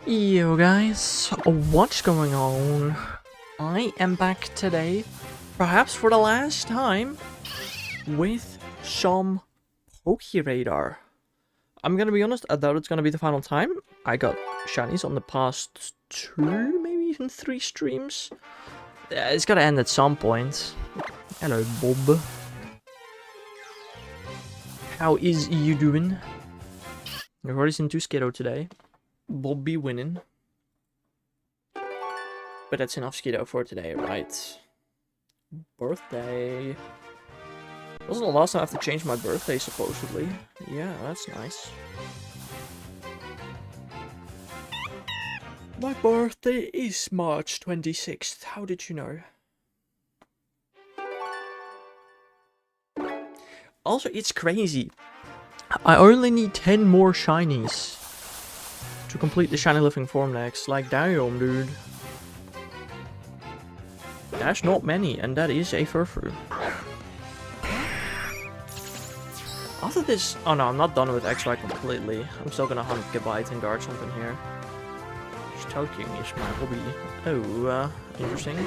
Yo guys, what's going on? I am back today, perhaps for the last time, with some Pokeradar. I'm gonna be honest, I doubt it's gonna be the final time. I got shinies on the past 2, maybe even 3 streams. It's gotta end at some point. Hello, Bob. How is you doing? I've already seen 2 Skiddo today. Bobby winning. But that's enough Skiddo for today, right? Birthday. Wasn't the last time I have to change my birthday, supposedly. Yeah, that's nice. My birthday is March 26th. How did you know? Also, it's crazy. I only need 10 more shinies to complete the shiny living form next. Like, damn, dude. That's not many, and that is a furfru. After this... Oh no, I'm not done with XY completely. I'm still gonna hunt Gabite and guard something here. Stalking is my hobby. Oh, interesting.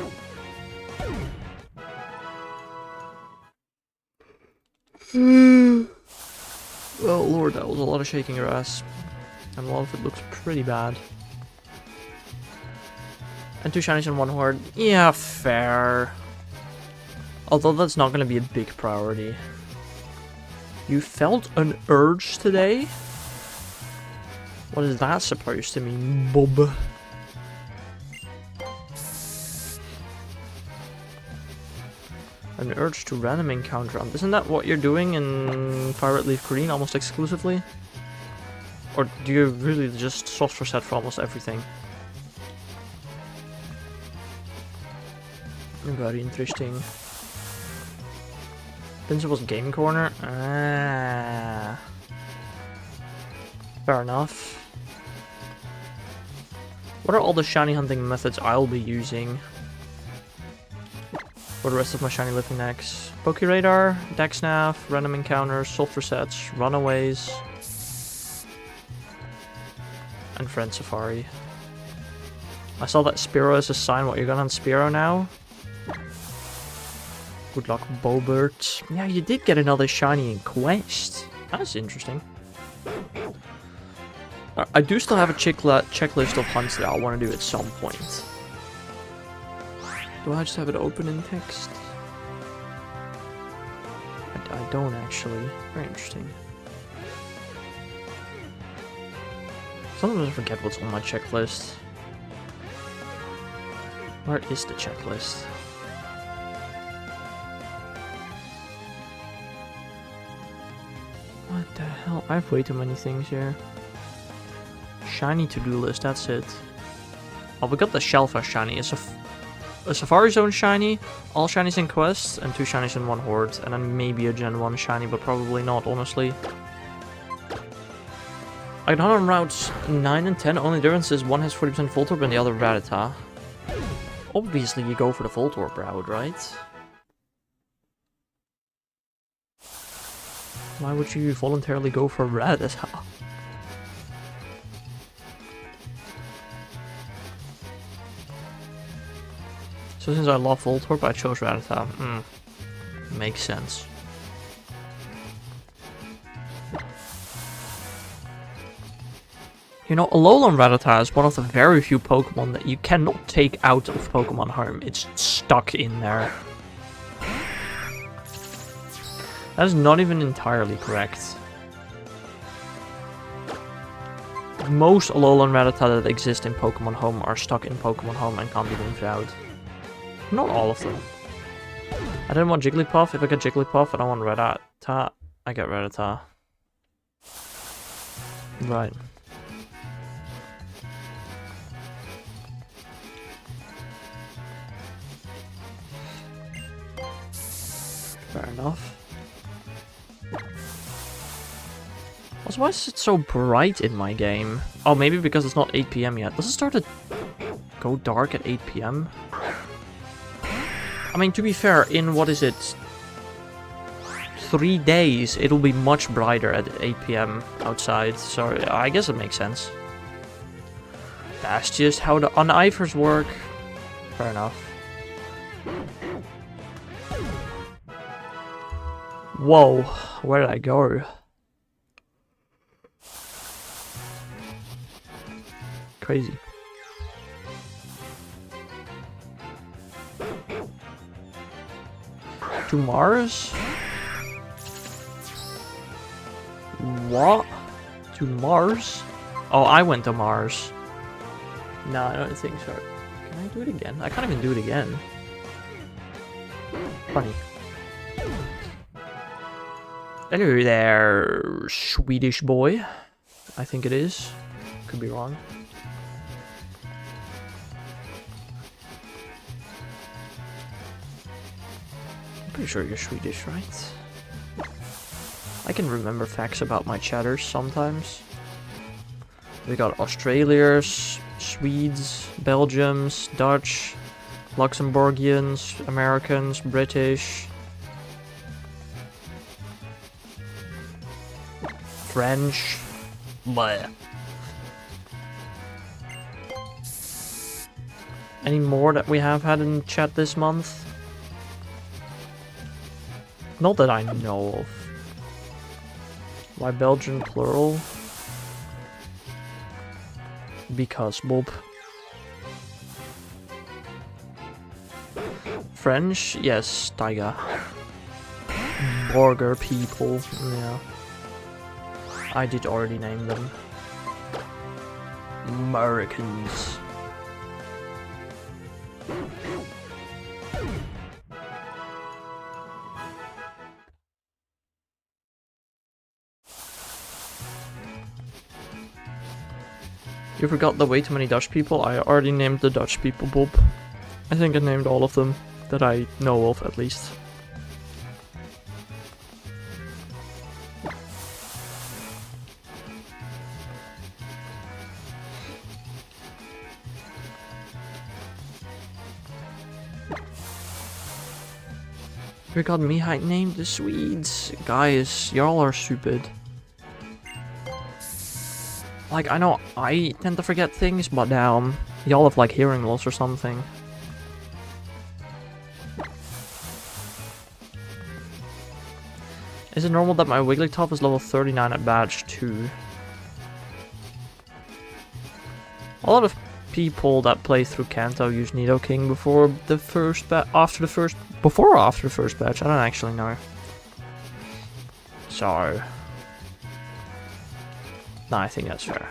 Oh lord, that was a lot of shaking your ass. And a lot of it looks pretty bad. And 2 shinies and 1 horde. Yeah, fair. Although that's not gonna be a big priority. You felt an urge today? What is that supposed to mean, Bob? An urge to random encounter. Isn't that what you're doing in Violet Leaf Green almost exclusively? Or do you really just soft reset for almost everything? Very interesting. Principal's Game Corner? Ah. Fair enough. What are all the shiny hunting methods I'll be using for the rest of my shiny living next? Pokeradar, Dexnav, random encounters, soft resets, runaways, and Friend Safari. I saw that Spearow is a sign. What, you're gonna hunt Spearow now? Good luck, Bobert. Yeah, you did get another shiny in Quest. That's interesting. I do still have a checklist of hunts that I want to do at some point. Do I just have it open in text? I don't actually. Very interesting. Sometimes I forget what's on my checklist. Where is the checklist? What the hell? I have way too many things here. Shiny to-do list, that's it. Oh, we got the Shellfish shiny. It's a Safari Zone shiny, all shinies in quests, and 2 shinies in 1 horde. And then maybe a Gen 1 shiny, but probably not, honestly. I can hunt on routes 9 and 10, only difference is one has 40% Voltorb and the other Rattata. Obviously you go for the Voltorb route, right? Why would you voluntarily go for Rattata? So since I love Voltorb, I chose Rattata. Makes sense. You know, Alolan Rattata is one of the very few Pokemon that you cannot take out of Pokemon Home. It's stuck in there. That is not even entirely correct. Most Alolan Rattata that exist in Pokemon Home are stuck in Pokemon Home and can't be moved out. Not all of them. I didn't want Jigglypuff. If I get Jigglypuff, I don't want Rattata. I get Rattata. Right. Fair enough. Also, why is it so bright in my game? Oh, maybe because it's not 8 PM yet. Does it start to go dark at 8 PM? I mean, to be fair, in what is it? 3 days, it'll be much brighter at 8 PM outside. So I guess it makes sense. That's just how the uneifers work. Fair enough. Whoa, where did I go? Crazy. To Mars? What? To Mars? Oh, I went to Mars. No, I don't think so. Can I do it again? I can't even do it again. Funny. Hello there, Swedish boy. I think it is. Could be wrong. I'm pretty sure you're Swedish, right? I can remember facts about my chatters sometimes. We got Australians, Swedes, Belgians, Dutch, Luxembourgians, Americans, British, French. Bleh. Any more that we have had in chat this month? Not that I know of. Why Belgian plural? Because Bob. French? Yes, Taiga. Burger people, yeah. I did already name them. Americans. You forgot the way too many Dutch people? I already named the Dutch people, Bob. I think I named all of them, that I know of at least. You forgot me, I named the Swedes. Guys, y'all are stupid. Like, I know I tend to forget things, but y'all have like hearing loss or something. Is it normal that my Wigglytuff is level 39 at badge 2? A lot of people that play through Kanto use Nidoking before the first before or after the first batch, I don't actually know. So... no, I think that's fair.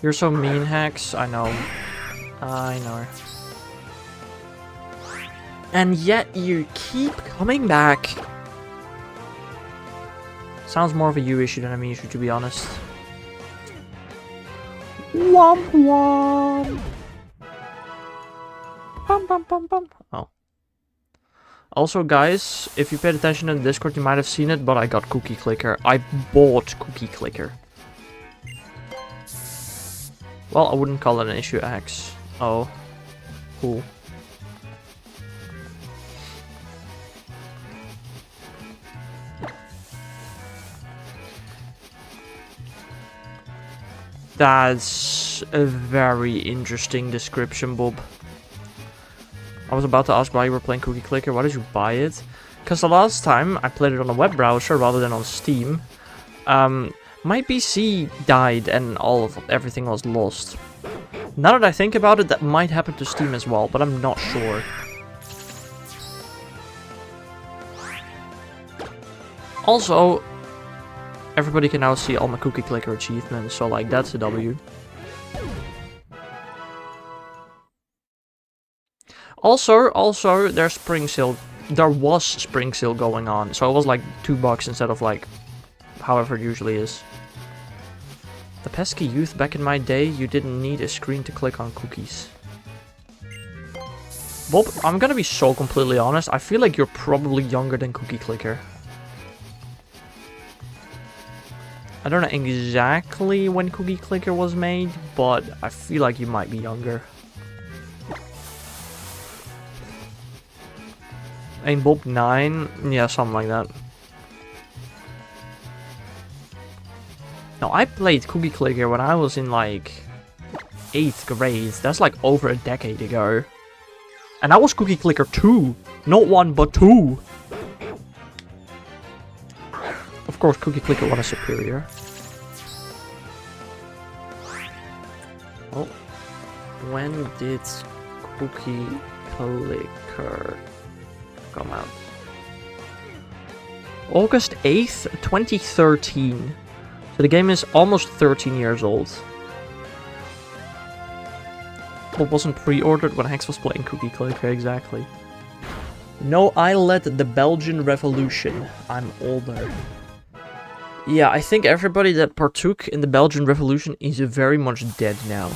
You're so mean, Hex. I know. I know. And yet you keep coming back. Sounds more of a you issue than a me issue, to be honest. Womp womp. Bum bum bum bum. Oh. Also, guys, if you paid attention in the Discord, you might have seen it, but I got Cookie Clicker. I bought Cookie Clicker. Well, I wouldn't call it an issue X. Oh. Cool. That's a very interesting description, Bob. I was about to ask why you were playing Cookie Clicker. Why did you buy it? Because the last time I played it on a web browser rather than on Steam, my PC died and everything was lost. Now that I think about it, that might happen to Steam as well, but I'm not sure. Also, everybody can now see all my Cookie Clicker achievements, so like that's a W. Also, there's spring sale. There was spring sale going on, so it was like $2 instead of like however it usually is. The pesky youth back in my day, you didn't need a screen to click on cookies. Bob, I'm gonna be so completely honest. I feel like you're probably younger than Cookie Clicker. I don't know exactly when Cookie Clicker was made, but I feel like you might be younger. Ain't Bob 9? Yeah, something like that. Now, I played Cookie Clicker when I was in, like, 8th grade. That's, like, over a decade ago. And that was Cookie Clicker 2. Not 1, but 2. Of course, Cookie Clicker 1 is superior. Oh. When did Cookie Clicker come out? August 8th, 2013. So the game is almost 13 years old. But wasn't pre-ordered when Hex was playing Cookie Clicker, exactly. No, I led the Belgian Revolution. I'm older. Yeah, I think everybody that partook in the Belgian Revolution is very much dead now.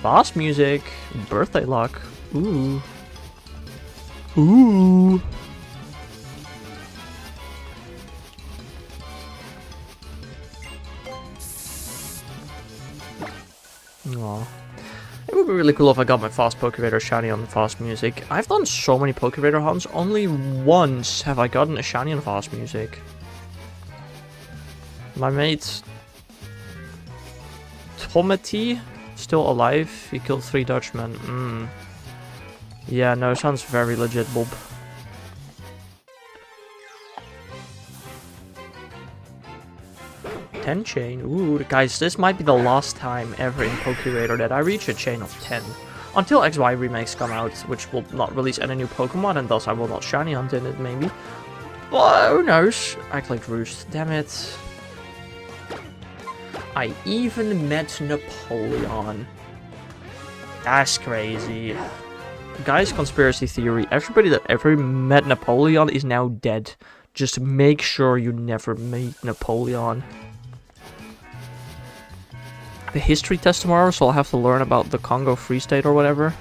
Boss music, birthday luck. Ooh. Ooh. Aww. It would be really cool if I got my fast Pokeradar shiny on the fast music. I've done so many Pokeradar hunts, only once have I gotten a shiny on fast music. My mate Tomati, still alive, he killed 3 Dutchmen. Yeah, no, sounds very legit, Bob. Ten chain. Ooh, guys, this might be the last time ever in Pokeradar that I reach a chain of 10. Until XY remakes come out, which will not release any new Pokemon, and thus I will not shiny hunt in it, maybe. Well, who knows? I clicked Roost. Damn it. I even met Napoleon. That's crazy. Guys, conspiracy theory. Everybody that ever met Napoleon is now dead. Just make sure you never meet Napoleon. The history test tomorrow, so I'll have to learn about the Congo Free State or whatever.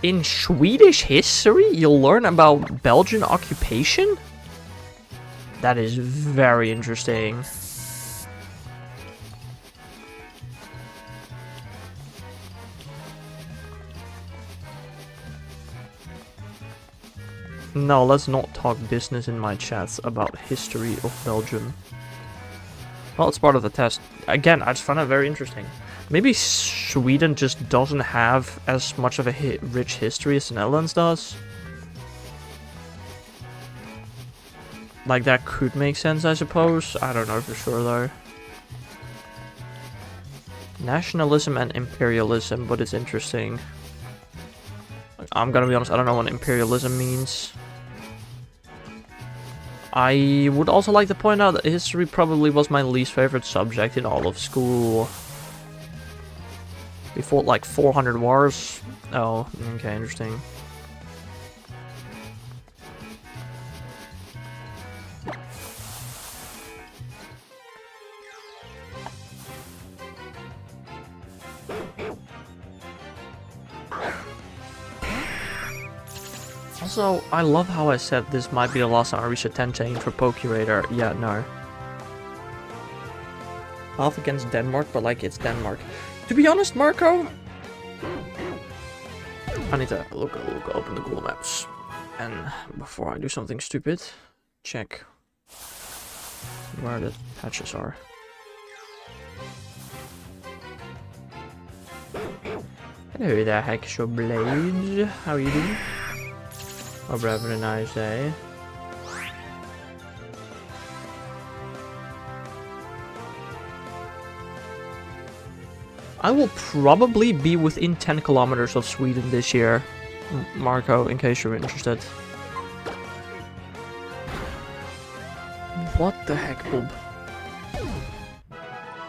In Swedish history, you'll learn about Belgian occupation? That is very interesting. No, let's not talk business in my chats about history of Belgium. Well, it's part of the test. Again, I just find it very interesting. Maybe Sweden just doesn't have as much of a rich history as the Netherlands does. Like, that could make sense, I suppose. I don't know for sure, though. Nationalism and imperialism, but it's interesting. I'm gonna be honest, I don't know what imperialism means. I would also like to point out that history probably was my least favorite subject in all of school. We fought like 400 wars. Oh, okay, interesting. Also, I love how I said this might be the last time I reach a 10 chain for Pokeradar. Yeah, no. Half against Denmark, but like it's Denmark. To be honest, Marco, I need to open the Google Maps. And before I do something stupid, check where the patches are. Hello there, Hexo Blade. How are you doing? Hope you're having a nice day. I will probably be within 10 kilometers of Sweden this year, Marco, in case you're interested. What the heck, Bob?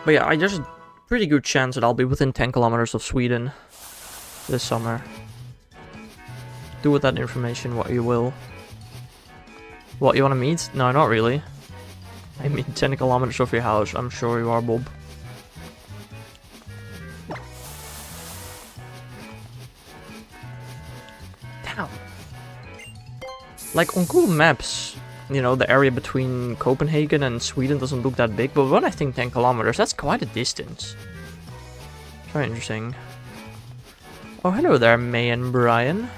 But yeah, there's a pretty good chance that I'll be within 10 kilometers of Sweden this summer. Do with that information what you will. What, you want to meet? No, not really. I mean 10 kilometers of your house, I'm sure you are, Bob. Damn. Like on Google Maps, you know, the area between Copenhagen and Sweden doesn't look that big, but when I think 10 kilometers, that's quite a distance. Very interesting. Oh, hello there, May and Brian.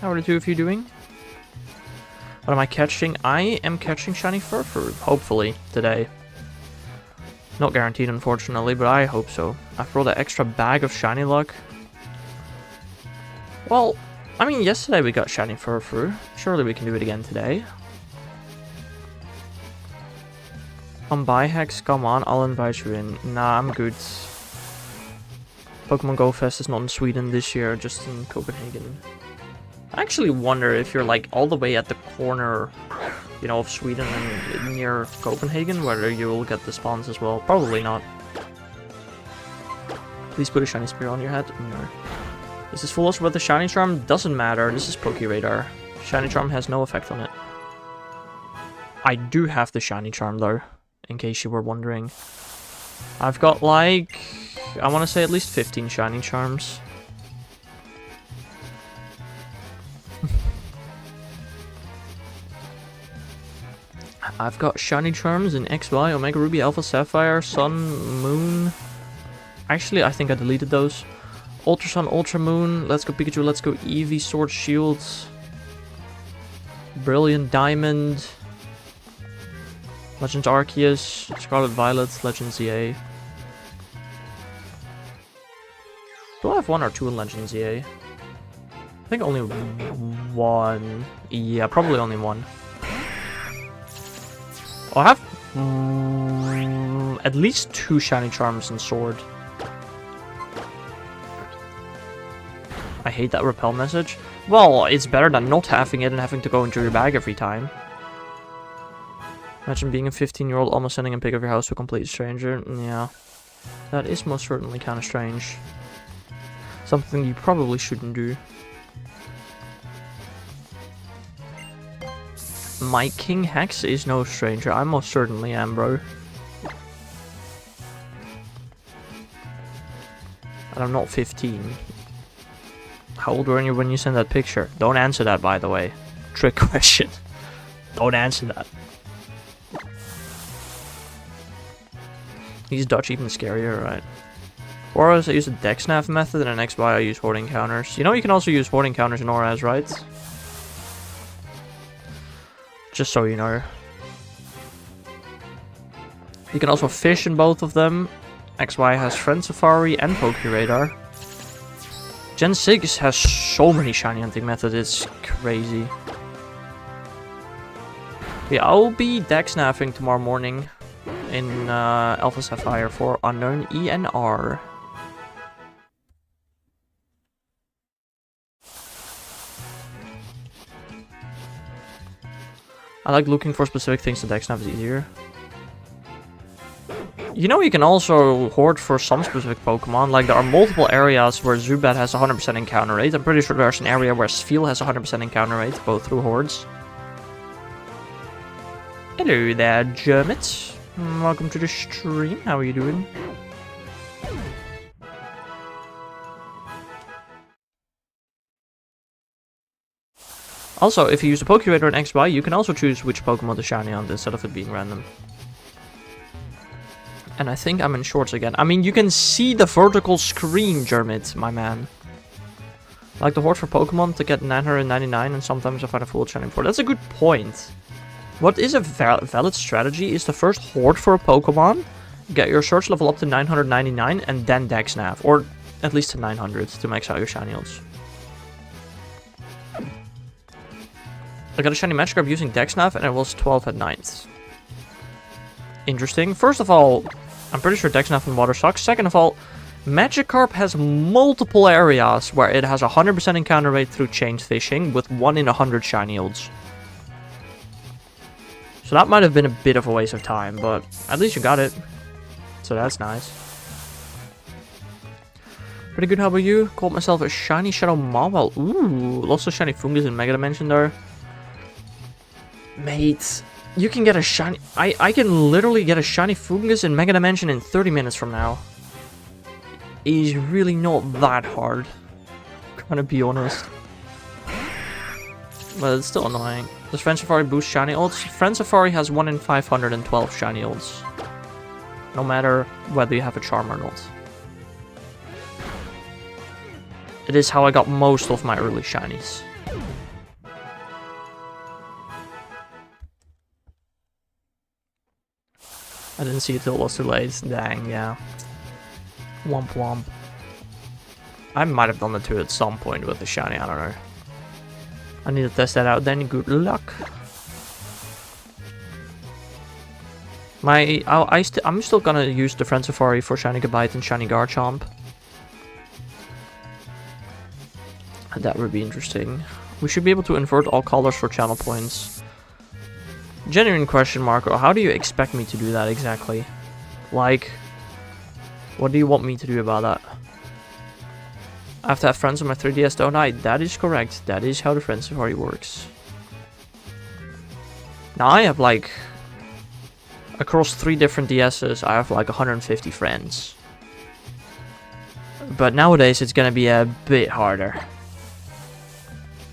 How are the two of you doing? What am I catching? I am catching shiny Furfur, hopefully, today. Not guaranteed, unfortunately, but I hope so. I've brought an extra bag of shiny luck. Well, I mean, yesterday we got shiny Furfru. Surely we can do it again today. Buy Hex, come on, I'll invite you in. Nah, I'm good. Pokemon Go Fest is not in Sweden this year, just in Copenhagen. I actually wonder if you're like all the way at the corner, you know, of Sweden and near Copenhagen, whether you will get the spawns as well. Probably not. Please put a shiny spear on your head. No. Is this full with the shiny charm? Doesn't matter. This is Pokeradar. Shiny charm has no effect on it. I do have the shiny charm though, in case you were wondering. I've got like, I want to say at least 15 shiny charms. I've got shiny charms in XY, Omega Ruby, Alpha Sapphire, Sun, Moon. Actually, I think I deleted those. Ultra Sun, Ultra Moon, Let's Go Pikachu, Let's Go Eevee, Sword Shields. Brilliant Diamond. Legends Arceus, Scarlet Violet, Legends EA. Do I have one or two in Legends EA? I think only one. Yeah, probably only one. I have at least 2 shiny charms in Sword. I hate that repel message. Well, it's better than not having it and having to go into your bag every time. Imagine being a 15-year-old almost sending a pic of your house to a complete stranger. Yeah, that is most certainly kind of strange. Something you probably shouldn't do. My King Hex is no stranger. I most certainly am, bro. And I'm not 15. How old were you when you sent that picture? Don't answer that, by the way. Trick question. Don't answer that. He's Dutch, even scarier, right? Auras, I use the Dexnav method, and in XY I use hoarding counters. You know you can also use hoarding counters in Auras, right? Just so you know. You can also fish in both of them. XY has Friend Safari and Pokeradar. Gen 6 has so many shiny hunting methods, it's crazy. Yeah, I'll be Dexnaffing tomorrow morning in Alpha Sapphire for Unknown ENR. I like looking for specific things, so Dexnav is easier. You know, you can also hoard for some specific Pokemon. Like, there are multiple areas where Zubat has 100% encounter rate. I'm pretty sure there's an area where Spheal has 100% encounter rate, both through hordes. Hello there, Jermit. Welcome to the stream. How are you doing? Also, if you use the Pokeradar in XY, you can also choose which Pokemon to shiny on instead of it being random. And I think I'm in shorts again. I mean, you can see the vertical screen, Jermit, my man. I like to hoard for Pokemon to get 999, and sometimes I find a full shiny before. That's a good point. What is a valid strategy is to first hoard for a Pokemon, get your search level up to 999, and then Dexnav. Or at least to 900 to max out your shiny odds. I got a shiny Magikarp using Dexnav, and it was 12 at night. Interesting. First of all, I'm pretty sure Dexnav and water sucks. Second of all, Magikarp has multiple areas where it has 100% encounter rate through chain fishing with 1 in 100 shiny odds. So that might have been a bit of a waste of time, but at least you got it. So that's nice. Pretty good, how about you? Called myself a shiny Shadow Mawile. Ooh, lots of shiny Fungus in Mega Dimension there. Mate, you can get a shiny... I can literally get a shiny Fungus in Mega Dimension in 30 minutes from now. It is really not that hard. I'm gonna be honest. But it's still annoying. Does Friend Safari boost shiny odds? Friend Safari has 1 in 512 shiny odds. No matter whether you have a charm or not. It is how I got most of my early shinies. I didn't see it till it was too late. Dang, yeah. Womp womp. I might have done it too at some point with the shiny, I don't know. I need to test that out then, good luck. I'm still gonna use the Friend Safari for Shiny Gabite and Shiny Garchomp. That would be interesting. We should be able to invert all colors for channel points. Genuine question, Marco. How do you expect me to do that exactly? Like, what do you want me to do about that? I have to have friends on my 3DS, don't I? That is correct. That is how the Friend Safari works. Now I have like... across 3 different DSs, I have like 150 friends. But nowadays it's gonna be a bit harder.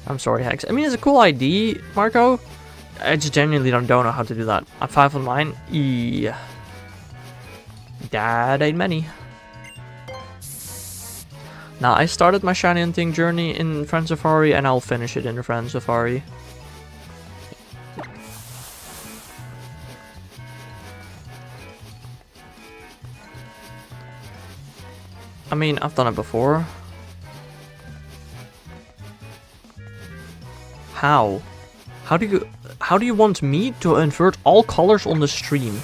I'm sorry, Hex. I mean, it's a cool ID, Marco. I just genuinely don't know how to do that. I'm 5 on mine. Yeah. That ain't many. Now, I started my shiny hunting journey in Friend Safari, and I'll finish it in the Friend Safari. I mean, I've done it before. How? How do you want me to invert all colors on the stream?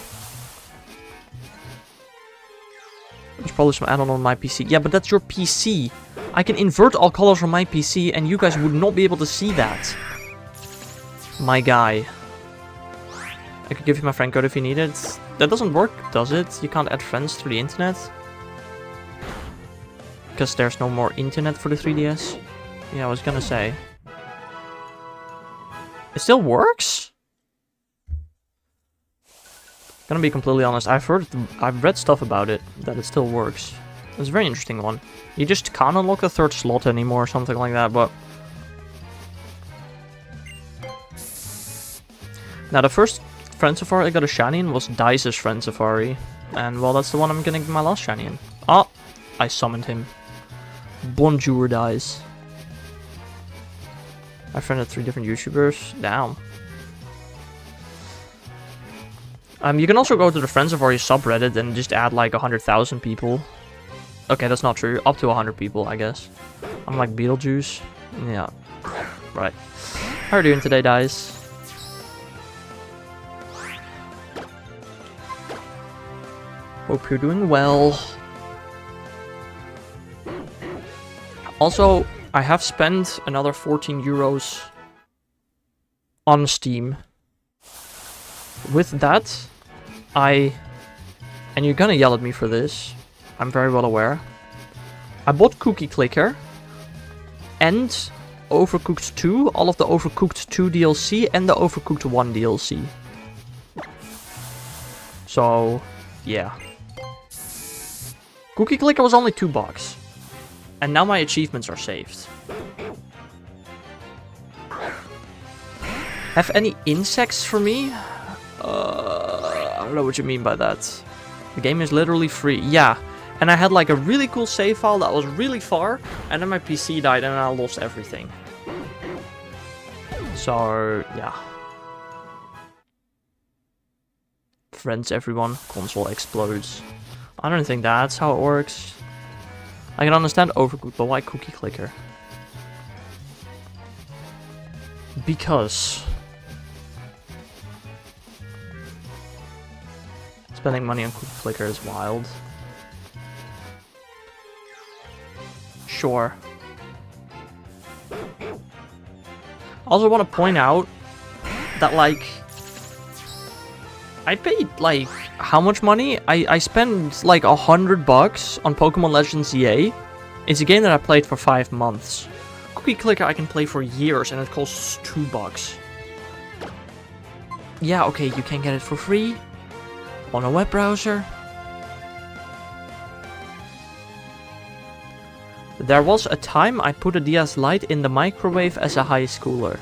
There's probably some add-on on my PC. Yeah, but that's your PC. I can invert all colors on my PC and you guys would not be able to see that. My guy. I could give you my friend code if you need it. That doesn't work, does it? You can't add friends through the internet? Because there's no more internet for the 3DS? Yeah, I was gonna say. It still works? Gonna be completely honest, I've read stuff about it, that it still works. It's a very interesting one. You just can't unlock a 3rd slot anymore or something like that, but... Now the first Friend Safari I got a shiny in was Dice's Friend Safari. And well, that's the one I'm gonna get my last shiny in. Oh! I summoned him. Bonjour, Dice. I friended 3 different YouTubers. Damn. You can also go to the Friends Safari subreddit and just add like 100,000 people. Okay, that's not true. Up to 100 people, I guess. I'm like Beetlejuice. Yeah. Right. How are you doing today, Dice? Hope you're doing well. Also, I have spent another 14 euros on Steam. With that, and you're gonna yell at me for this, I'm very well aware. I bought Cookie Clicker and Overcooked 2, all of the Overcooked 2 DLC and the Overcooked 1 DLC. So, yeah. Cookie Clicker was only $2. And now my achievements are saved. Have any insects for me? I don't know what you mean by that. The game is literally free. Yeah. And I had like a really cool save file that was really far. And then my PC died and I lost everything. So, yeah. Friends, everyone. Console explodes. I don't think that's how it works. I can understand Overcooked, but why Cookie Clicker? Because spending money on Cookie Clicker is wild. Sure. I also want to point out that, like, I paid, like, how much money? I spent, like, $100 on Pokemon Legends EA. It's a game that I played for 5 months. Cookie Clicker I can play for years, and it costs $2. Yeah, okay, you can get it for free on a web browser. There was a time I put a DS Lite in the microwave as a high schooler.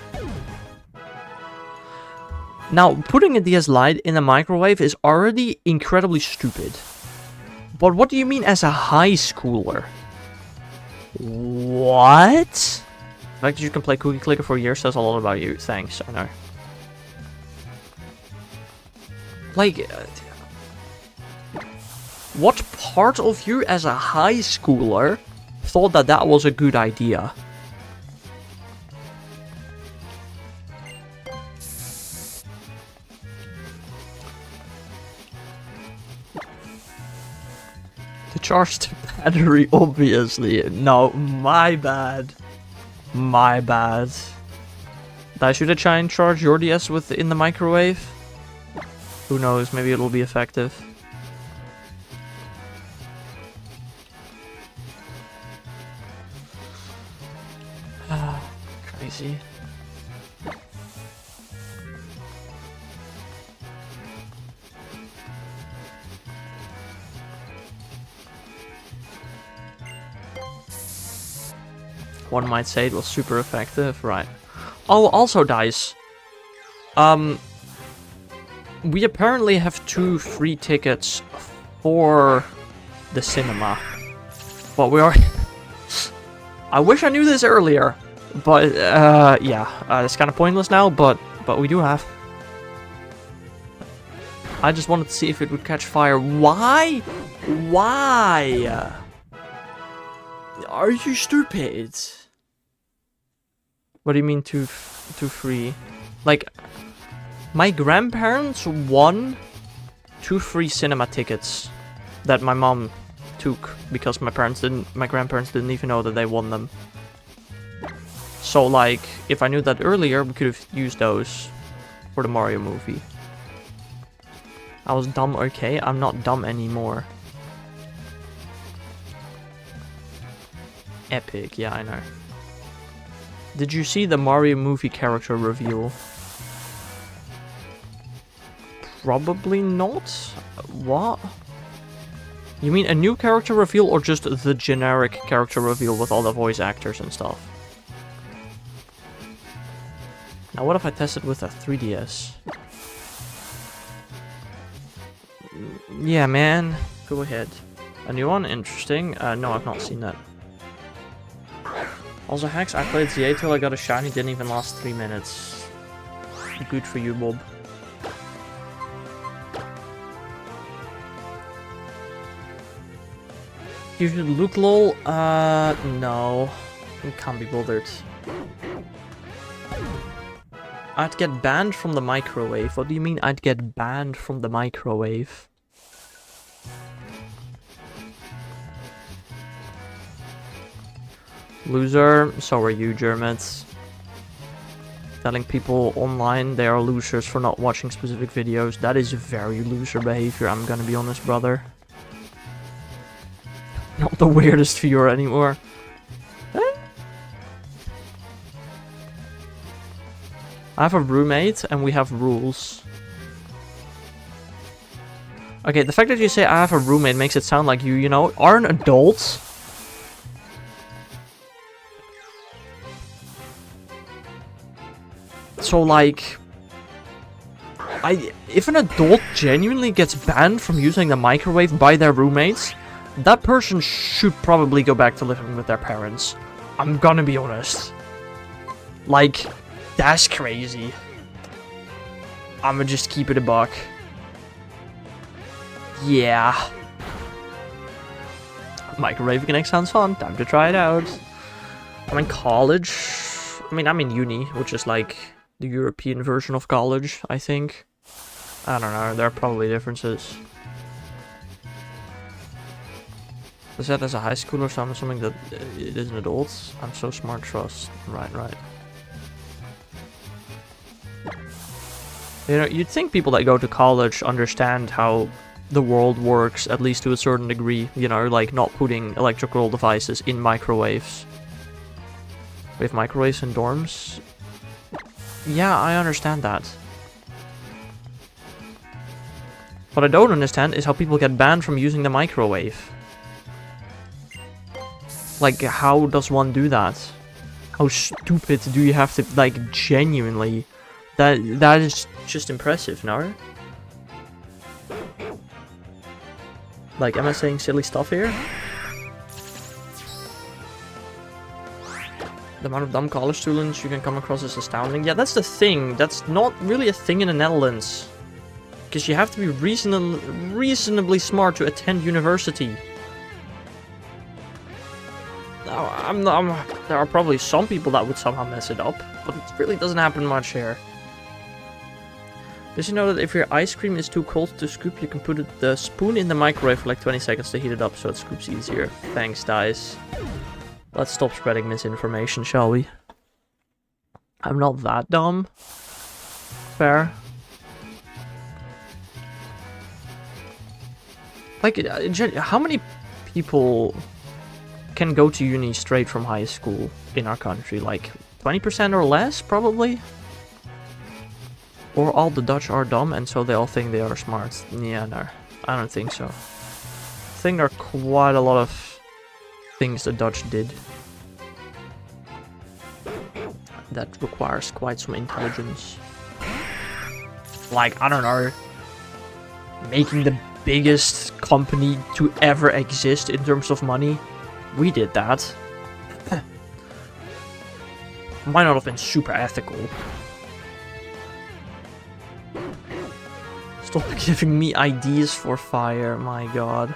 Now, putting a DS Lite in a microwave is already incredibly stupid. But what do you mean as a high schooler? What? The fact that you can play Cookie Clicker for years says a lot about you. Thanks, I know. Like, What part of you as a high schooler thought that that was a good idea? To charge the battery, obviously. No, my bad. My bad. Should I try and charge your DS in the microwave? Who knows, maybe it'll be effective. Crazy. One might say it was super effective, right? Oh, also, guys. We apparently have 2 free tickets for the cinema. But we are... I wish I knew this earlier. But, yeah. It's kind of pointless now, but we do have... I just wanted to see if it would catch fire. Why? Why? Are you stupid? What do you mean two free? Like, my grandparents won 2 free cinema tickets that my mom took because my grandparents didn't even know that they won them. So like, if I knew that earlier, we could have used those for the Mario movie. I was dumb, okay? I'm not dumb anymore. Epic, yeah, I know. Did you see the Mario movie character reveal? Probably not. What? You mean a new character reveal or just the generic character reveal with all the voice actors and stuff? Now what if I test it with a 3DS? Yeah, man. Go ahead. A new one? Interesting. No, I've not seen that. Also, hacks, I played ZA till I got a shiny, didn't even last 3 minutes. Good for you, Bob. You should look lol. No. I can't be bothered. I'd get banned from the microwave. What do you mean I'd get banned from the microwave? Loser, so are you, Germans. Telling people online they are losers for not watching specific videos. That is very loser behavior, I'm gonna be honest, brother. Not the weirdest viewer anymore. I have a roommate and we have rules. Okay, the fact that you say I have a roommate makes it sound like you know, are an adult. So like, if an adult genuinely gets banned from using the microwave by their roommates, that person should probably go back to living with their parents. I'm gonna be honest. Like, that's crazy. I'ma just keep it a buck. Yeah. Microwave Connect sounds fun. Time to try it out. I'm in college. I'm in uni, which is like the European version of college, I think. I don't know, there are probably differences. Is that as a high schooler, so I'm assuming that it is an adult? I'm so smart, trust. Right. You know, you'd think people that go to college understand how the world works, at least to a certain degree. You know, like not putting electrical devices in microwaves. We have microwaves in dorms? Yeah, I understand that. What I don't understand is how people get banned from using the microwave. Like, how does one do that? How stupid do you have to, like, genuinely? That is just impressive, no? Like, am I saying silly stuff here? The amount of dumb college students you can come across is astounding. Yeah, that's the thing. That's not really a thing in the Netherlands. Because you have to be reasonably smart to attend university. Now, there are probably some people that would somehow mess it up, but it really doesn't happen much here. Did you know that if your ice cream is too cold to scoop, you can put the spoon in the microwave for like 20 seconds to heat it up so it scoops easier? Thanks, guys. Let's stop spreading misinformation, shall we? I'm not that dumb. Fair. Like, how many people can go to uni straight from high school in our country? Like, 20% or less, probably? Or all the Dutch are dumb and so they all think they are smart. Yeah, no. I don't think so. I think there are quite a lot of things the Dutch did that requires quite some intelligence. Like, I don't know, making the biggest company to ever exist in terms of money. We did that. Might not have been super ethical. Stop giving me ideas for fire, my god.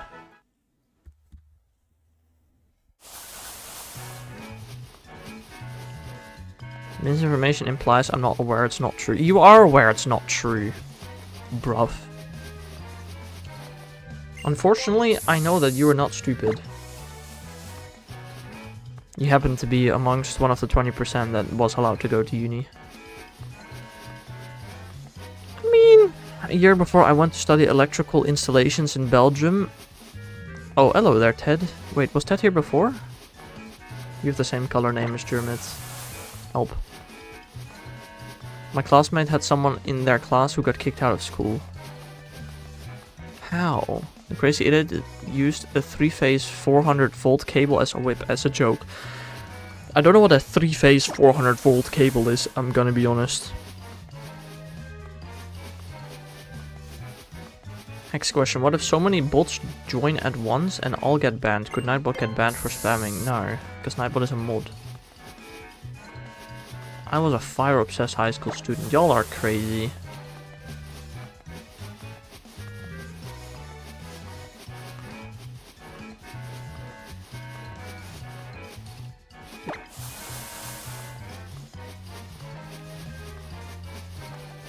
Misinformation implies I'm not aware it's not true. You are aware it's not true, bruv. Unfortunately, I know that you are not stupid. You happen to be amongst one of the 20% that was allowed to go to uni. I mean, a year before I went to study electrical installations in Belgium. Oh, hello there, Ted. Wait, was Ted here before? You have the same color name as Jermit. Help. My classmate had someone in their class who got kicked out of school. How? The crazy idiot used a 3-phase 400-volt cable as a whip, as a joke. I don't know what a 3-phase 400-volt cable is, I'm gonna be honest. Next question, what if so many bots join at once and all get banned? Could Nightbot get banned for spamming? No, because Nightbot is a mod. I was a fire-obsessed high school student. Y'all are crazy.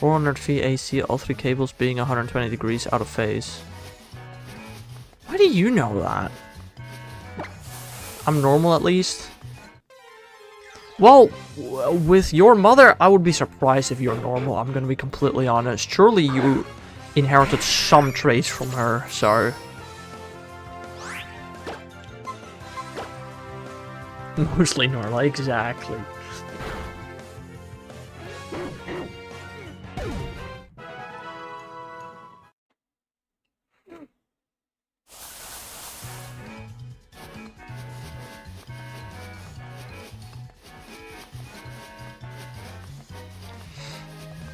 VAC, all 3 cables being 120 degrees out of phase. Why do you know that? I'm normal at least. Well, with your mother, I would be surprised if you're normal, I'm gonna be completely honest. Surely you inherited some traits from her, so... Mostly normal, exactly.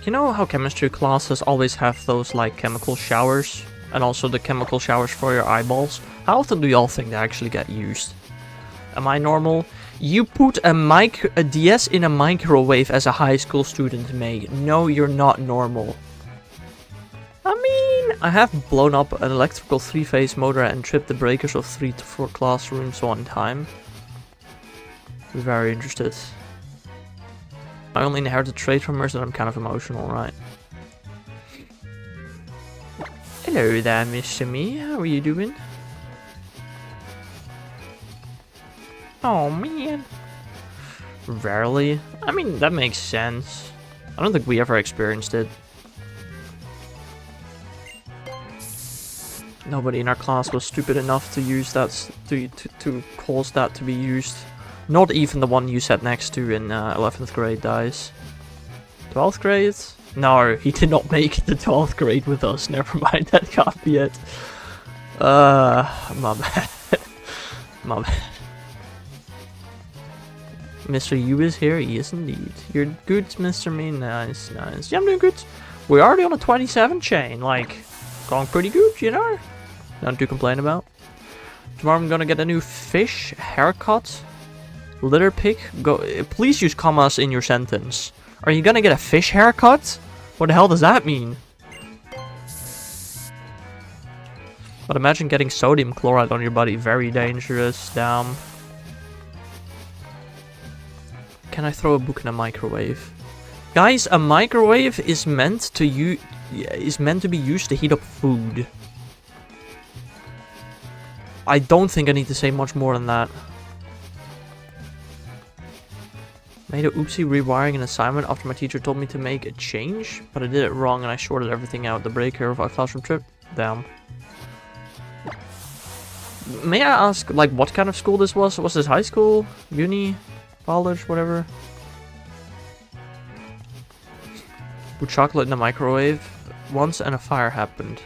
You know how chemistry classes always have those, like, chemical showers? And also the chemical showers for your eyeballs? How often do y'all think they actually get used? Am I normal? You put a DS in a microwave as a high school student, May. No, you're not normal. I mean, I have blown up an electrical 3-phase motor and tripped the breakers of 3 to 4 classrooms one time. Very interested. I only inherited a trait from her, so I'm kind of emotional, right? Hello there, Mr. Me. How are you doing? Oh, man. Rarely? I mean, that makes sense. I don't think we ever experienced it. Nobody in our class was stupid enough to use that, to cause that to be used. Not even the one you sat next to in 11th grade, dies. 12th grade? No, he did not make the 12th grade with us. Never mind, that can't be it. My bad. My bad. Mr. U is here? Yes, indeed. You're good, Mr. Me? Nice, nice. Yeah, I'm doing good. We're already on a 27 chain. Like, going pretty good, you know? Nothing to complain about. Tomorrow I'm gonna get a new fish haircut. Litter pick. Go. Please use commas in your sentence. Are you gonna get a fish haircut? What the hell does that mean? But imagine getting sodium chloride on your body. Very dangerous. Damn. Can I throw a book in a microwave? Guys, a microwave is meant to be used to heat up food. I don't think I need to say much more than that. Made a oopsie rewiring an assignment after my teacher told me to make a change, but I did it wrong and I shorted everything out. The breaker of our classroom trip. Damn. May I ask, like, what kind of school this was? Was this high school? Uni? College? Whatever? Put chocolate in the microwave once and a fire happened.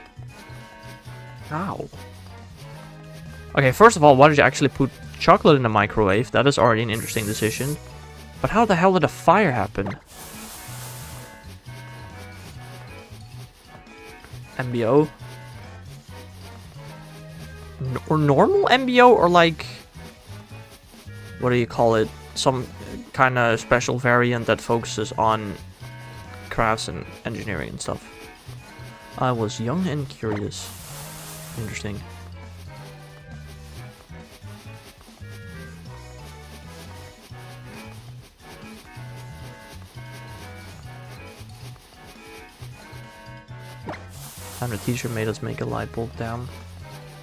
Ow. Okay, first of all, why did you actually put chocolate in the microwave? That is already an interesting decision. But how the hell did a fire happen? MBO? Or normal MBO? Or like... what do you call it? Some kind of special variant that focuses on crafts and engineering and stuff. I was young and curious. Interesting. And the teacher made us make a light bulb down.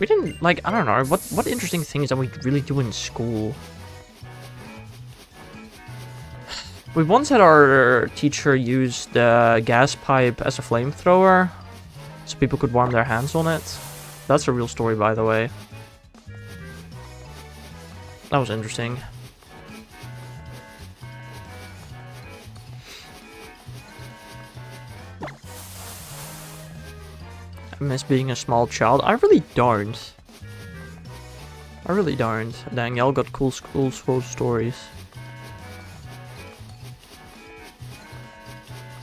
We didn't, like, I don't know, what interesting things are we really do in school? We once had our teacher use the gas pipe as a flamethrower, so people could warm their hands on it. That's a real story, by the way. That was interesting. I miss being a small child. I really don't. I really don't. Dang, y'all got cool school stories.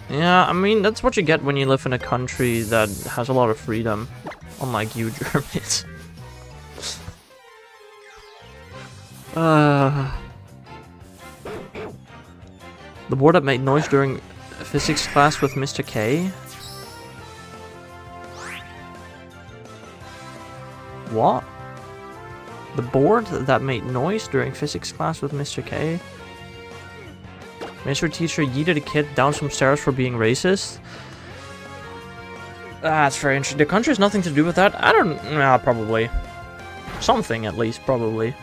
Yeah, I mean, that's what you get when you live in a country that has a lot of freedom. Unlike you, Germans. The board that made noise during physics class with Mr. K. What? The board that made noise during physics class with Mr. K? Mr. Teacher yeeted a kid down some stairs for being racist? That's very interesting. The country has nothing to do with that? I don't... nah, probably. Something, at least, probably.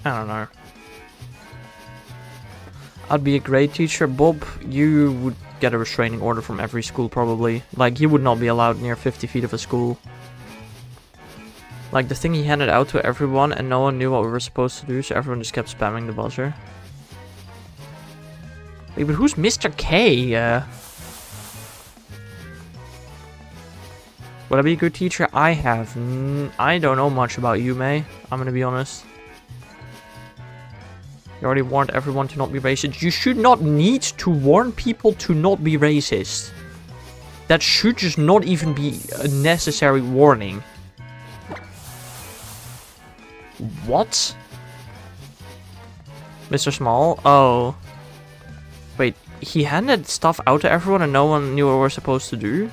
I don't know. I'd be a great teacher. Bob, you would get a restraining order from every school, probably. Like, you would not be allowed near 50 feet of a school. Like, the thing he handed out to everyone and no one knew what we were supposed to do, so everyone just kept spamming the buzzer. Wait, but who's Mr. K? Would I be a good teacher? I don't know much about you, May. I'm gonna be honest. You already warned everyone to not be racist. You should not need to warn people to not be racist. That should just not even be a necessary warning. What? Mr. Small? Oh. Wait, he handed stuff out to everyone and no one knew what we're supposed to do?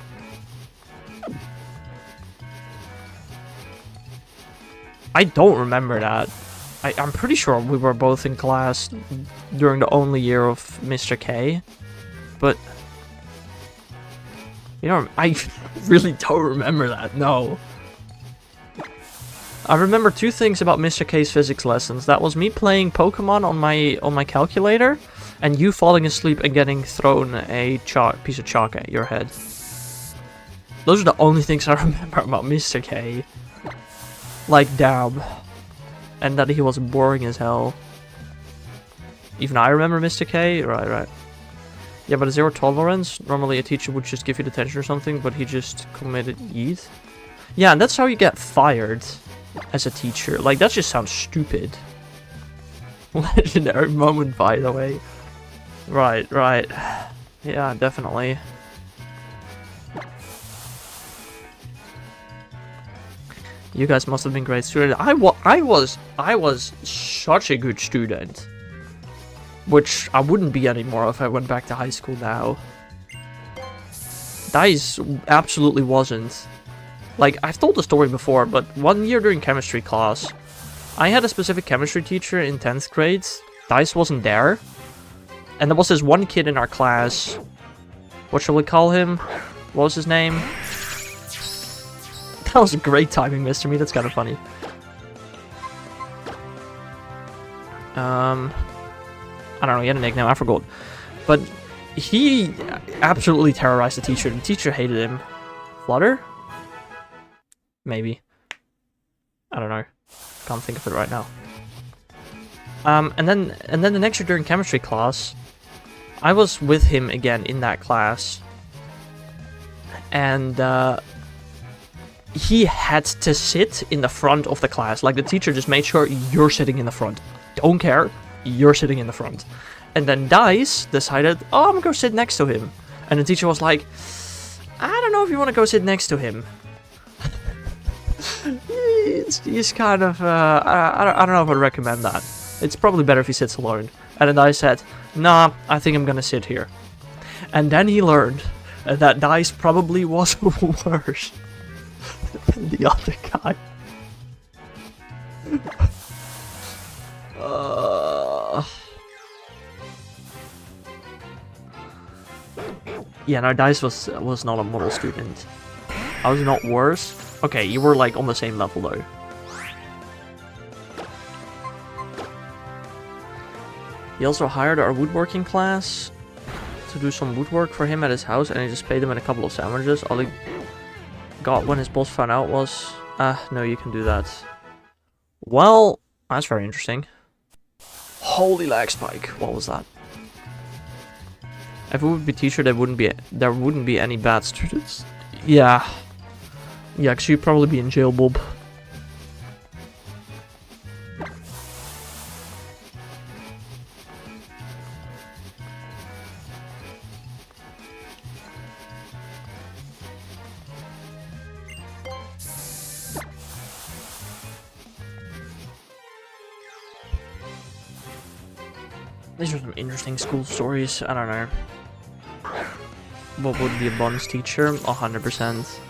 I don't remember that. I'm pretty sure we were both in class during the only year of Mr. K. But... you know, I really don't remember that, no. I remember two things about Mr. K's physics lessons. That was me playing Pokemon on my calculator, and you falling asleep and getting thrown a piece of chalk at your head. Those are the only things I remember about Mr. K. Like, damn. And that he was boring as hell. Even I remember Mr. K? Right. Yeah, but a zero tolerance, normally a teacher would just give you detention or something, but he just committed yeet. Yeah, and that's how you get fired as a teacher. Like, that just sounds stupid. Legendary moment, by the way. Right. Yeah, definitely. You guys must have been great students. I was such a good student. Which I wouldn't be anymore if I went back to high school now. Dice absolutely wasn't. Like, I've told the story before, but one year during chemistry class, I had a specific chemistry teacher in 10th grade. Dice wasn't there. And there was this one kid in our class. What shall we call him? What was his name? That was great timing, Mr. Me. That's kind of funny. I don't know, he had a nickname, I forgot. But he absolutely terrorized the teacher. The teacher hated him. Flutter? Maybe. I don't know. Can't think of it right now. And then the next year during chemistry class, I was with him again in that class. And he had to sit in the front of the class. Like, the teacher just made sure you're sitting in the front. Don't care. You're sitting in the front. And then Dice decided, oh, I'm gonna go sit next to him. And the teacher was like, I don't know if you want to go sit next to him. he's kind of, I don't know if I'd recommend that. It's probably better if he sits alone. And then Dice said, nah, I think I'm gonna sit here. And then he learned that Dice probably was worse than the other guy. Yeah, no, Dice was not a model student. I was not worse. Okay, you were like on the same level though. He also hired our woodworking class to do some woodwork for him at his house, and he just paid him in a couple of sandwiches. All he got when his boss found out was, no, you can do that. Well, that's very interesting. Holy lag spike! What was that? If it would be teacher, there wouldn't be any bad students. Yeah, because you'd probably be in jail, Bob. These are some interesting school stories. I don't know. What would be a bonus teacher? 100%.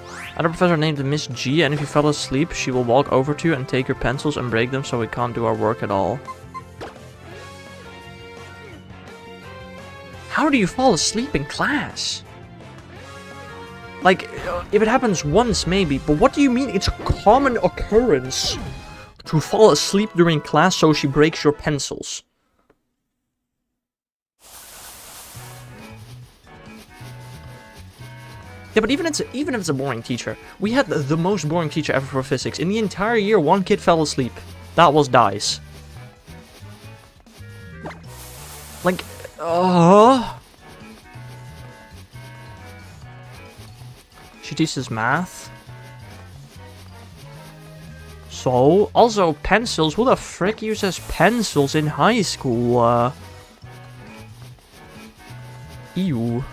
I had a professor named Miss G, and if you fell asleep, she will walk over to you and take your pencils and break them so we can't do our work at all. How do you fall asleep in class? Like, if it happens once, maybe, but what do you mean it's a common occurrence to fall asleep during class so she breaks your pencils? Yeah, but even if it's a boring teacher, we had the most boring teacher ever for physics. In the entire year, one kid fell asleep. That was Dice. Like, she teaches math. So, also pencils. Who the frick uses pencils in high school? Ew.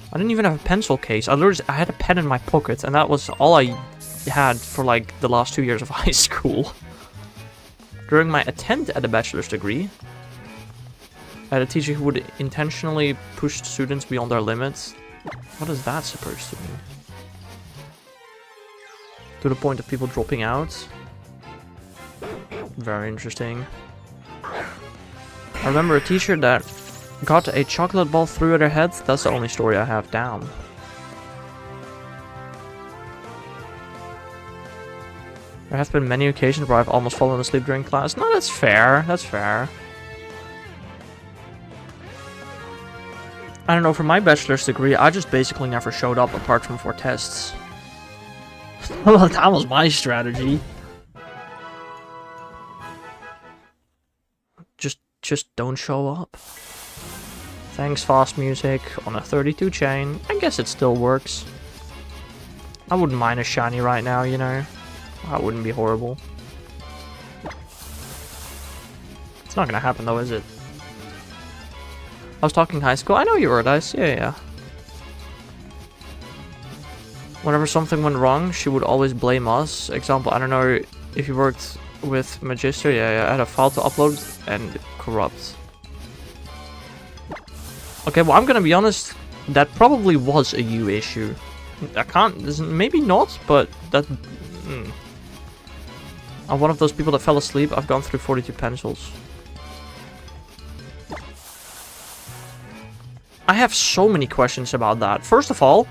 I didn't even have a pencil case. I had a pen in my pocket, and that was all I had for like the last 2 years of high school. During my attempt at a bachelor's degree, I had a teacher who would intentionally push students beyond their limits. What is that supposed to mean? To the point of people dropping out. Very interesting. I remember a teacher that got a chocolate ball through at her head. That's the only story I have down. There have been many occasions where I've almost fallen asleep during class. No, that's fair. That's fair. I don't know, for my bachelor's degree, I just basically never showed up apart from for tests. Well, that was my strategy. Just don't show up. Thanks, fast music on a 32 chain. I guess it still works. I wouldn't mind a shiny right now, you know. That wouldn't be horrible. It's not gonna happen though, is it? I was talking high school. I know you were, Dice. Yeah. Whenever something went wrong, she would always blame us. Example, I don't know if you worked with Magister. Yeah, I had a file to upload and it corrupts. Okay, well, I'm gonna be honest. That probably was a you issue. I can't... Maybe not, but that... I'm one of those people that fell asleep. I've gone through 42 pencils. I have so many questions about that. First of all,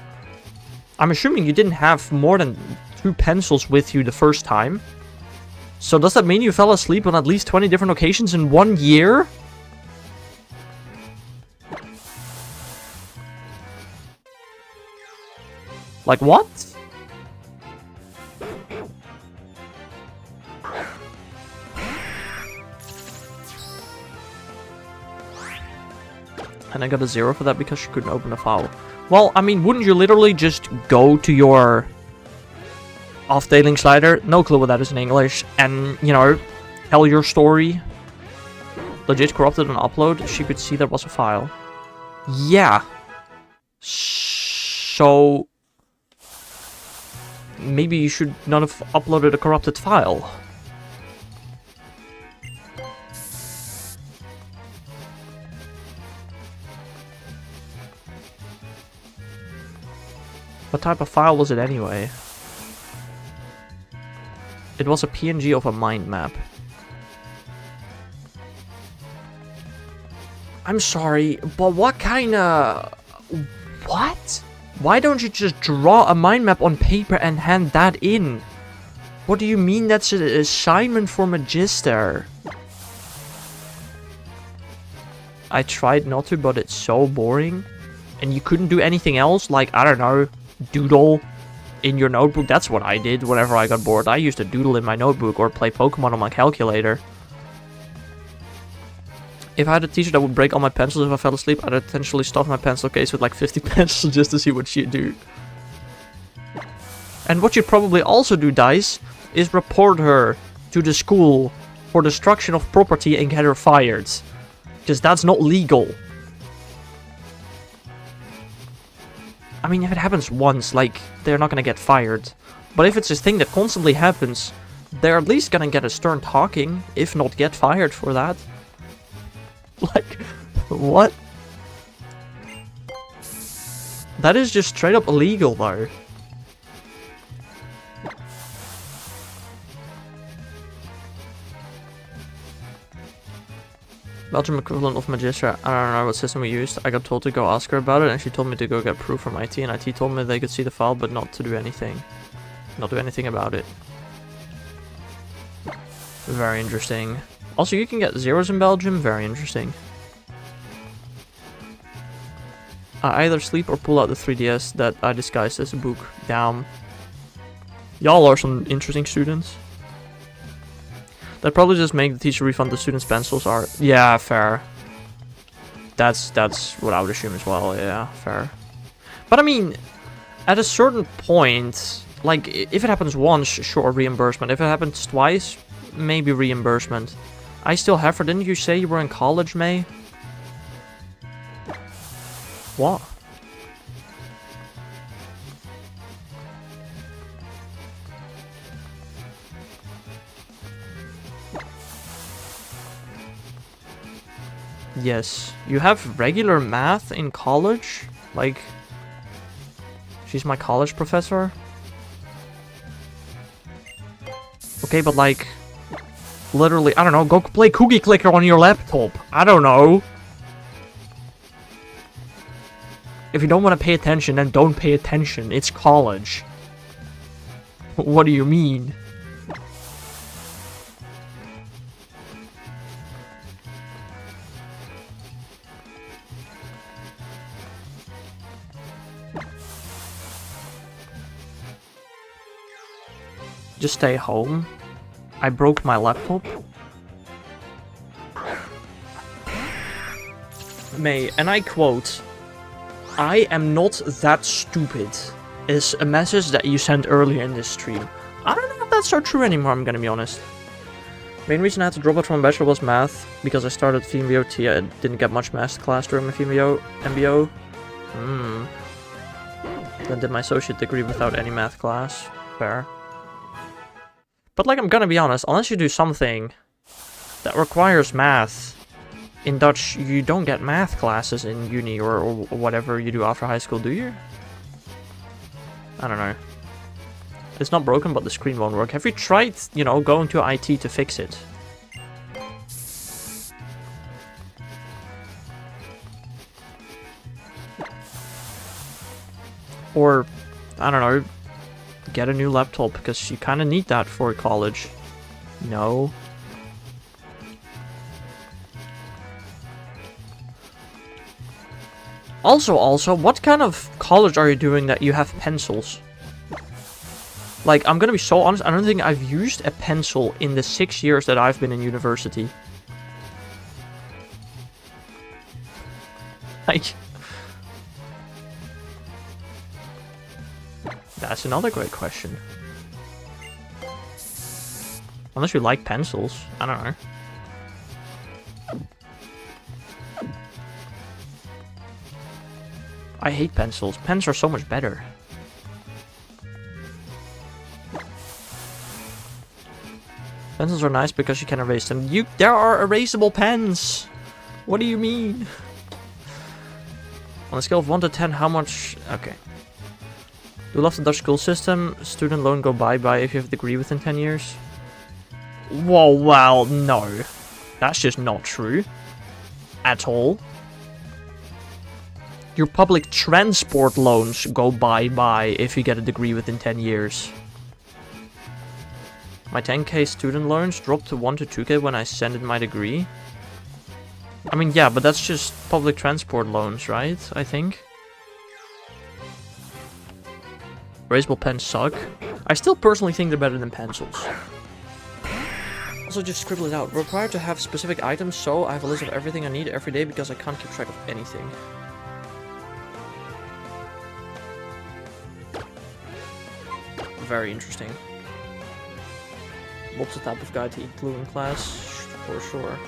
I'm assuming you didn't have more than 2 pencils with you the first time. So does that mean you fell asleep on at least 20 different occasions in 1 year? Like what? And I got a 0 for that because she couldn't open a file. Well, I mean, wouldn't you literally just go to your afdeling slider, no clue what that is in English, and, you know, tell your story? Legit corrupted and upload, she could see there was a file. Yeah. So... maybe you should not have uploaded a corrupted file. What type of file was it anyway? It was a PNG of a mind map. I'm sorry, but what kind of... What? Why don't you just draw a mind map on paper and hand that in? What do you mean that's an assignment for Magister? I tried not to, but it's so boring. And you couldn't do anything else? Like, I don't know, doodle in your notebook? That's what I did whenever I got bored. I used to doodle in my notebook or play Pokemon on my calculator. If I had a teacher that would break all my pencils if I fell asleep, I'd potentially stuff my pencil case with like 50 pencils just to see what she'd do. And what you'd probably also do, Dice, is report her to the school for destruction of property and get her fired. Because that's not legal. I mean, if it happens once, like, they're not gonna get fired. But if it's a thing that constantly happens, they're at least gonna get a stern talking, if not get fired for that. Like, what? That is just straight up illegal, though. Belgium equivalent of Magister. I don't know what system we used. I got told to go ask her about it, and she told me to go get proof from IT, and IT told me they could see the file, but not to do anything. Not do anything about it. Very interesting. Also, you can get 0s in Belgium. Very interesting. I either sleep or pull out the 3DS that I disguised as a book. Damn. Y'all are some interesting students. That probably just make the teacher refund the students' pencils are... Yeah, fair. That's what I would assume as well. Yeah, fair. But I mean, at a certain point, like, if it happens once, sure, reimbursement. If it happens twice, maybe reimbursement. I still have her. Didn't you say you were in college, May? What? Yes. You have regular math in college? Like, she's my college professor? Okay, but like... literally, I don't know, go play Cookie Clicker on your laptop. I don't know. If you don't want to pay attention, then don't pay attention. It's college. What do you mean? Just stay home. I broke my laptop. May, and I quote, "I am not that stupid," is a message that you sent earlier in this stream. I don't know if that's so true anymore, I'm gonna be honest. Main reason I had to drop out from my bachelor was math, because I started FMBO-T. I didn't get much math class during my FMBO MBO. Then did my associate degree without any math class. Fair. But like, I'm gonna be honest, unless you do something that requires math, in Dutch, you don't get math classes in uni or whatever you do after high school, do you? I don't know. It's not broken, but the screen won't work. Have you tried, you know, going to IT to fix it? Or, I don't know, get a new laptop, because you kind of need that for college. No. Also, what kind of college are you doing that you have pencils? Like, I'm gonna be so honest, I don't think I've used a pencil in the 6 years that I've been in university. Like... That's another great question. Unless you like pencils, I don't know. I hate pencils. Pens are so much better. Pencils are nice because you can erase them. There are erasable pens! What do you mean? On a scale of 1 to 10, how much... Okay. Do you love the Dutch school system? Student loan go bye-bye if you have a degree within 10 years? Whoa, well, no. That's just not true. At all. Your public transport loans go bye-bye if you get a degree within 10 years. My 10k student loans dropped to 1 to 2k when I sent in my degree. I mean, yeah, but that's just public transport loans, right? I think. Erasable pens suck. I still personally think they're better than pencils. Also, just scribble it out. Required to have specific items, so I have a list of everything I need every day because I can't keep track of anything. Very interesting. What's the type of guy to eat glue in class? For sure.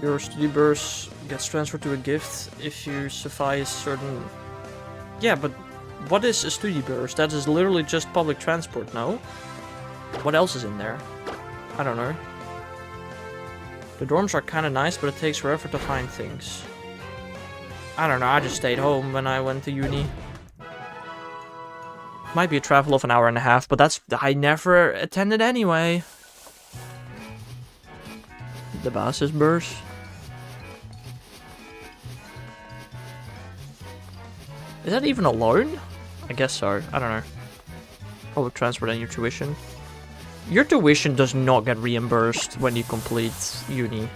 Your study burst gets transferred to a gift if you suffice certain... Yeah, but what is a study burst? That is literally just public transport, no? What else is in there? I don't know. The dorms are kind of nice, but it takes forever to find things. I don't know, I just stayed home when I went to uni. Might be a travel of an hour and a half, but that's... I never attended anyway. The basis burst. Is that even a loan? I guess so. I don't know. Public transport and your tuition. Your tuition does not get reimbursed when you complete uni.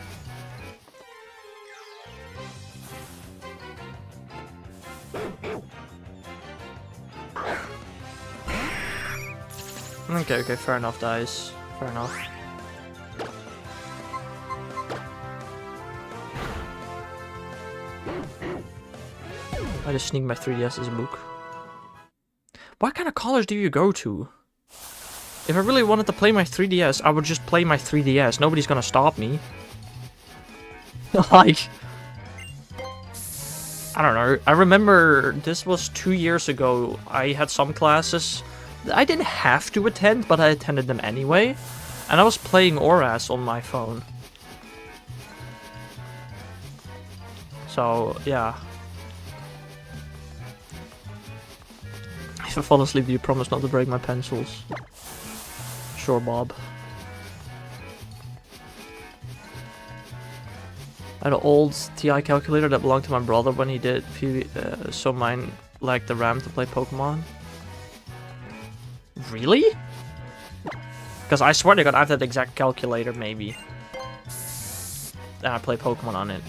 Okay, fair enough, guys. Fair enough. I just sneaked my 3DS as a book. What kind of college do you go to? If I really wanted to play my 3DS, I would just play my 3DS. Nobody's gonna stop me. Like... I don't know. I remember this was 2 years ago. I had some classes I didn't have to attend, but I attended them anyway. And I was playing ORAS on my phone. So, yeah. If I fall asleep, do you promise not to break my pencils? Sure, Bob. I had an old TI calculator that belonged to my brother when he did, so mine lacked the RAM to play Pokemon. Really? Because I swear to God, I have that exact calculator, maybe. And I play Pokemon on it.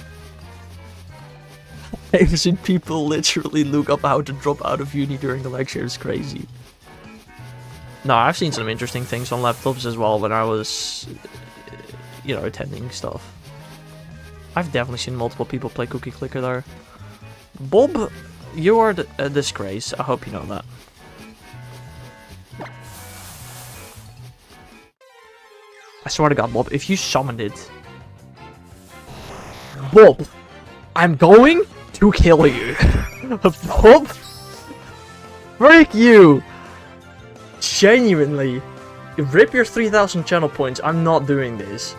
I've seen people literally look up how to drop out of uni during the lecture. It's crazy. No, I've seen some interesting things on laptops as well when I was, you know, attending stuff. I've definitely seen multiple people play Cookie Clicker there. Bob, you are a disgrace. I hope you know that. I swear to God, Bob, if you summoned it... Bob! I'm going to kill you! Bob! Freak you! Genuinely. You rip your 3,000 channel points, I'm not doing this.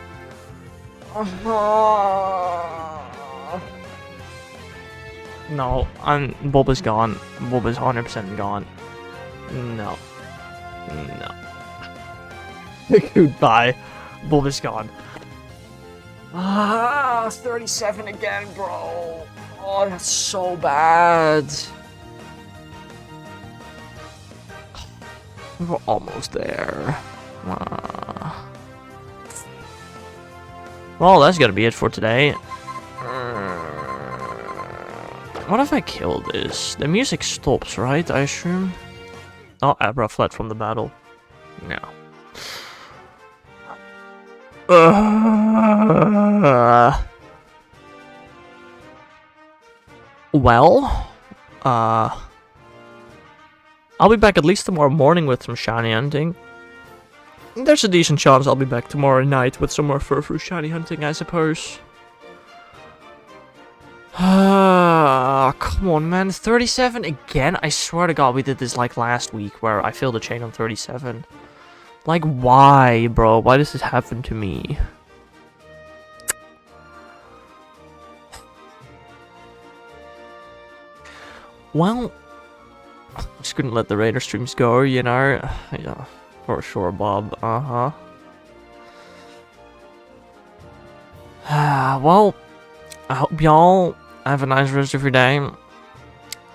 No, Bob is gone. Bob is 100% gone. No. No. Goodbye. Bob is gone. 37 again, bro. Oh, that's so bad. We're almost there. Well, that's gotta be it for today. What if I kill this? The music stops, right? I assume. Oh, Abra fled from the battle. No. Well, I'll be back at least tomorrow morning with some shiny hunting. There's a decent chance I'll be back tomorrow night with some more fur shiny hunting, I suppose. Come on, man. 37 again? I swear to God, we did this like last week where I filled a chain on 37. Like, why, bro? Why does this happen to me? Well, just couldn't let the Raider streams go, you know? Yeah, for sure, Bob. Well, I hope y'all have a nice rest of your day, and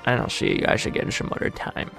I'll see you guys again some other time.